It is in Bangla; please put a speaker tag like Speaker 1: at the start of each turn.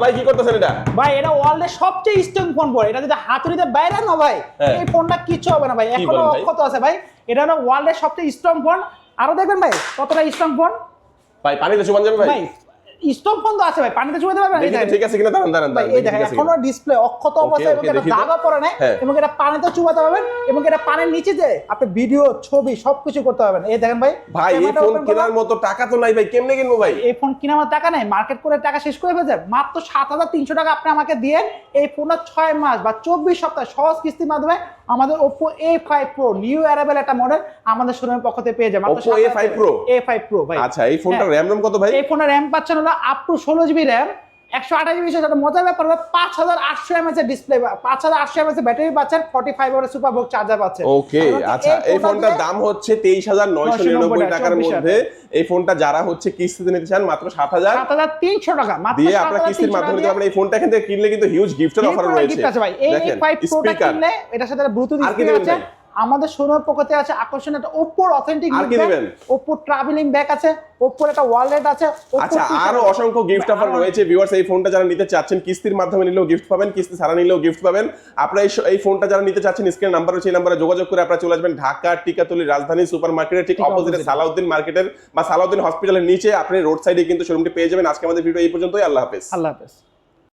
Speaker 1: ভাই কি করতেছেন এটা?
Speaker 2: ভাই এটা ওয়ার্ল্ডের সবচেয়ে স্ট্রং ফোন পড়ে, এটা যদি হাতুড়িতে বাইরে না ভাই এই ফোনটা কিচ্ছু হবে না ভাই, এখনো অক্ষত আছে ভাই। এটা হলো ওয়ার্ল্ডের সবচেয়ে স্ট্রং ফোন। আরো দেখবেন ভাই কতটা স্ট্রং ফোন।
Speaker 1: ভাই পানিতে চুবান যাবে ভাই?
Speaker 2: স্ট্রং ফোন তো আছে ভাই, পানিতে চুবাতে পারবেন।
Speaker 1: ঠিক আছে কিনা দাঁড়ান
Speaker 2: ভাই এই দেখেন এখনো ডিসপ্লে অক্ষত অবস্থায় এবং এটা দাগও পড়ে নাই এবং এটা পানিতে চুবাতে পারবেন এবং এটা পানির নিচে যে আপনি ভিডিও ছবি সবকিছু করতে পারবেন। এই দেখেন ভাই
Speaker 1: এই ফোন কেনার মতো টাকা তো নাই ভাই, কেমনে কিনবো ভাই?
Speaker 2: এই ফোন কেনার মতো টাকা নাই, মার্কেট করে টাকা শেষ করে ফেলছে। মাত্র ৭৩০০ টাকা আপনি আমাকে দিয়ে এই ফোনটা ৬ মাস বা ২৪ সপ্তাহ সহজ কিস্তির মাধ্যমে আমাদের Oppo A5 Pro new arrival একটা মডেল আমাদের শোরুমের পক্ষ থেকে পেয়ে যাবেন।
Speaker 1: Oppo A5 Pro
Speaker 2: ভাই।
Speaker 1: আচ্ছা এই ফোনটার র‍্যাম কত ভাই?
Speaker 2: এই ফোনের র‍্যাম পাচ্ছেন হলো up to 16 GB RAM, 128 GB. সেটা মজার ব্যাপার হলো 5800 mAh এর ডিসপ্লে, 5800 mAh এর ব্যাটারি পাচ্ছেন, 45 ওয়াটের সুপারবুক চার্জার পাচ্ছেন।
Speaker 1: ওকে আচ্ছা এই ফোনটার দাম হচ্ছে 23999 টাকার মধ্যে। এই ফোনটা যারা হচ্ছে কিস্তিতে নিতে চান মাত্র
Speaker 2: 7300 টাকা মাত্র
Speaker 1: দিয়ে আপনারা কিস্তির মাধ্যমে নিতে পারবেন। এই ফোনটা এখান থেকে কিনলে কিন্তু হিউজ গিফটের অফার রয়েছে।
Speaker 2: দেখেন স্পিকার কিনলে এটার সাথে ব্লুটুথ স্পিকার আছে। আমাদের শোরুমের পক্ষ থেকে আছে আকর্ষণীয় একটা Oppo authentic bag, Oppo travelling bag আছে, Oppo একটা ওয়ালেট আছে।
Speaker 1: আচ্ছা আরো অসংখ্য গিফট অফার রয়েছে ভিউয়ার্স। এই ফোনটা যারা নিতে চাচ্ছেন কিস্তির মাধ্যমে নিলেও গিফট পাবেন, কিস্তি ছাড়া নিলেও গিফট পাবেন। আপনারা এই ফোনটা যারা নিতে চাচ্ছেন স্ক্রিনে নাম্বার আছে, এই নাম্বারে যোগাযোগ করে আপনারা চলে আসবেন ঢাকা টিকাতলি রাজধানী সুপার মার্কেটের ঠিক অপোজিটে সালাউদ্দিন মার্কেটের বা সালাউদ্দিন হসপিটালের নিচে। আপনি রোড সাইডে কিন্তু শোরুমটি পেয়ে যাবেন। আজকে আমাদের ভিডিও এই পর্যন্তই। আল্লাহ হাফেজ।